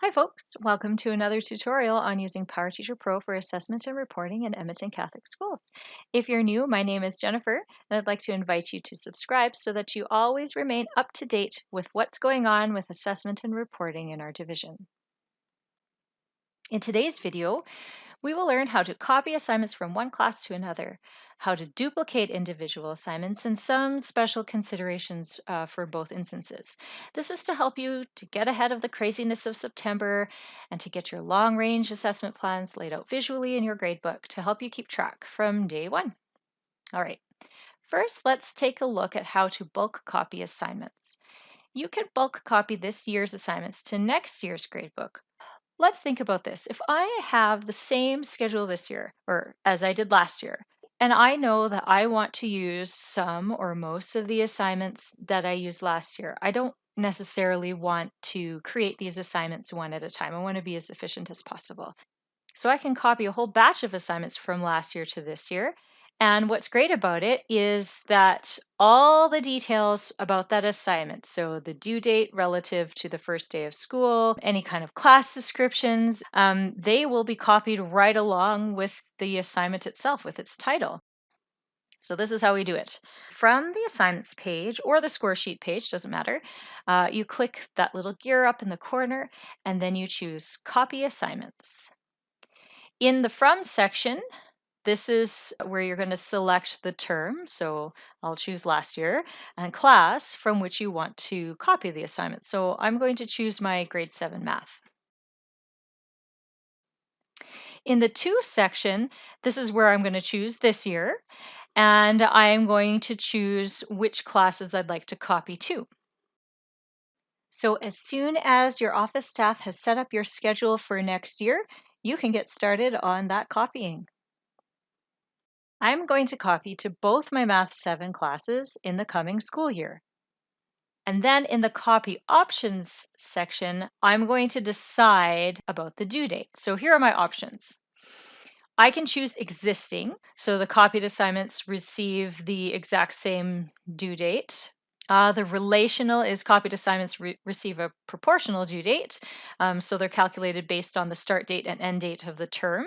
Hi folks, welcome to another tutorial on using PowerTeacher Pro for assessment and reporting in Edmonton Catholic Schools. If you're new, my name is Jennifer, and I'd like to invite you to subscribe so that you always remain up to date with what's going on with assessment and reporting in our division. In today's video, we will learn how to copy assignments from one class to another, how to duplicate individual assignments, and some special considerations for both instances. This is to help you to get ahead of the craziness of September and to get your long-range assessment plans laid out visually in your gradebook to help you keep track from day one. All right, first let's take a look at how to bulk copy assignments. You can bulk copy this year's assignments to next year's gradebook. Let's think about this. If I have the same schedule this year, or as I did last year, and I know that I want to use some or most of the assignments that I used last year, I don't necessarily want to create these assignments one at a time. I want to be as efficient as possible. So I can copy a whole batch of assignments from last year to this year. And what's great about it is that all the details about that assignment, so the due date relative to the first day of school, any kind of class descriptions, they will be copied right along with the assignment itself, with its title. So this is how we do it. From the assignments page or the score sheet page, doesn't matter, you click that little gear up in the corner and then you choose Copy Assignments. In the From section, this is where you're going to select the term. So I'll choose last year and class from which you want to copy the assignment. So I'm going to choose my grade 7 math. In the To section, this is where I'm going to choose this year. And I'm going to choose which classes I'd like to copy to. So as soon as your office staff has set up your schedule for next year, you can get started on that copying. I'm going to copy to both my Math 7 classes in the coming school year. And then in the Copy Options section, I'm going to decide about the due date. So here are my options. I can choose existing, so the copied assignments receive the exact same due date. The relational is copied assignments receive a proportional due date, so they're calculated based on the start date and end date of the term.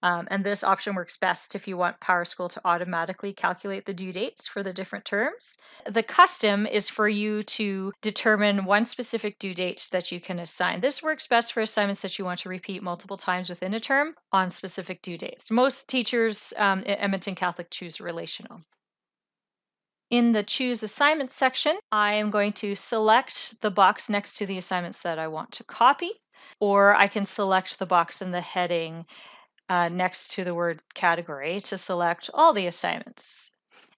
And this option works best if you want PowerSchool to automatically calculate the due dates for the different terms. The custom is for you to determine one specific due date that you can assign. This works best for assignments that you want to repeat multiple times within a term on specific due dates. Most teachers at Edmonton Catholic choose relational. In the Choose Assignment section, I am going to select the box next to the assignments that I want to copy, or I can select the box in the heading next to the word category to select all the assignments.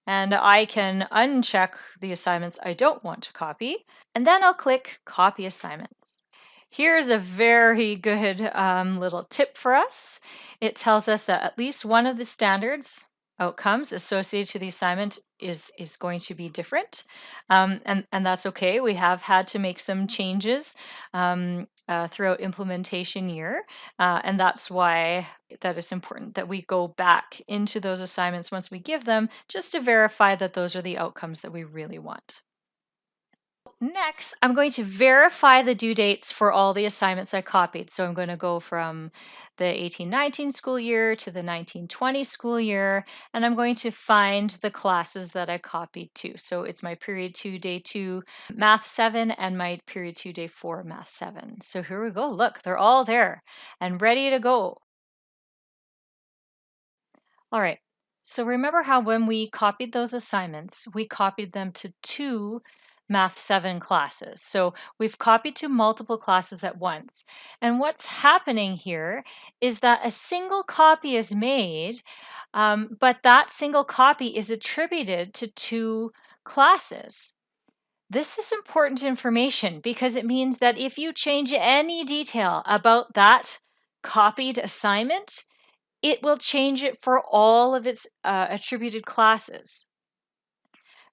And I can uncheck the assignments I don't want to copy, and then I'll click Copy Assignments. Here's a very good little tip for us. It tells us that at least one of the standards outcomes associated to the assignment is going to be different. And that's okay. We have had to make some changes throughout implementation year. And that's why that is important that we go back into those assignments once we give them just to verify that those are the outcomes that we really want. Next, I'm going to verify the due dates for all the assignments I copied. So I'm going to go from the 18-19 school year to the 19-20 school year, and I'm going to find the classes that I copied to. So it's my period 2, day 2, math 7, and my period 2, day 4, math 7. So here we go. Look, they're all there and ready to go. All right. So remember how when we copied those assignments, we copied them to 2 Math 7 classes. So we've copied to multiple classes at once. And what's happening here is that a single copy is made, but that single copy is attributed to 2 classes. This is important information because it means that if you change any detail about that copied assignment, it will change it for all of its attributed classes.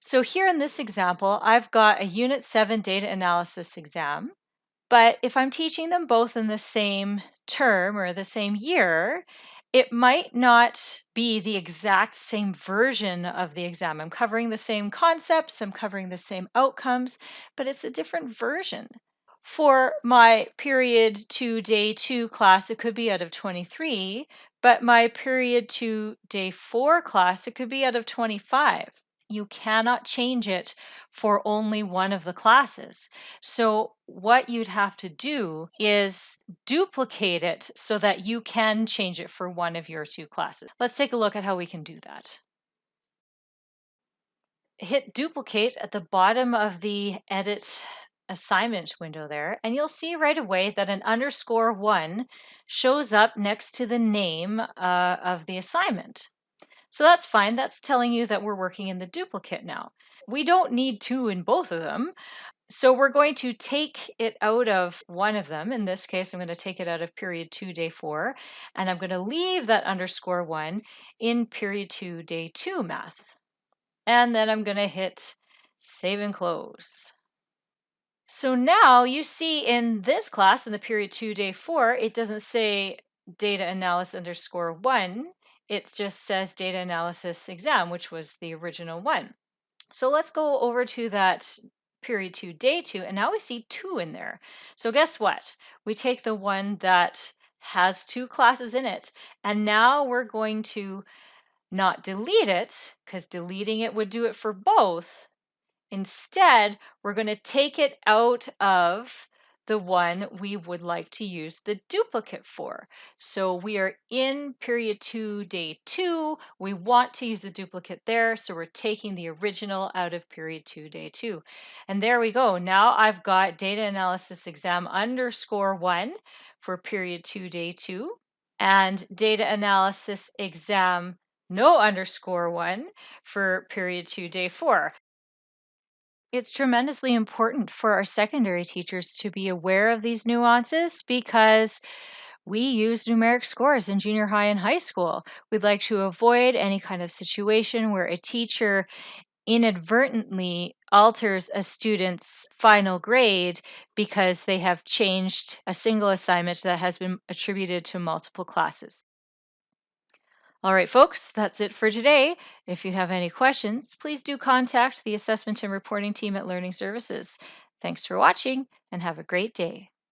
So here in this example, I've got a Unit 7 data analysis exam, but if I'm teaching them both in the same term or the same year, it might not be the exact same version of the exam. I'm covering the same concepts, I'm covering the same outcomes, but it's a different version. For my period 2, day 2 class, it could be out of 23, but my period 2, day 4 class, it could be out of 25. You cannot change it for only one of the classes. So, what you'd have to do is duplicate it so that you can change it for one of your two classes. Let's take a look at how we can do that. Hit duplicate at the bottom of the edit assignment window there, and you'll see right away that an _1 shows up next to the name of the assignment. So that's fine. That's telling you that we're working in the duplicate now. We don't need two in both of them. So we're going to take it out of one of them. In this case, I'm going to take it out of period 2, day 4, and I'm going to leave that _1 in period 2, day 2 math. And then I'm going to hit save and close. So now you see in this class, in the period 2, day 4, it doesn't say data analysis _1. It just says data analysis exam, which was the original one. So let's go over to that period 2, day 2, and now we see 2 in there. So guess what? We take the one that has two classes in it, and now we're going to not delete it, because deleting it would do it for both. Instead, we're going to take it out of the one we would like to use the duplicate for. So we are in period 2, day 2. We want to use the duplicate there, so we're taking the original out of period 2, day 2. And there we go. Now I've got data analysis exam _1 for period 2, day 2, and data analysis exam no _1 for period 2, day 4. It's tremendously important for our secondary teachers to be aware of these nuances because we use numeric scores in junior high and high school. We'd like to avoid any kind of situation where a teacher inadvertently alters a student's final grade because they have changed a single assignment that has been attributed to multiple classes. All right, folks, that's it for today. If you have any questions, please do contact the Assessment and Reporting team at Learning Services. Thanks for watching and have a great day.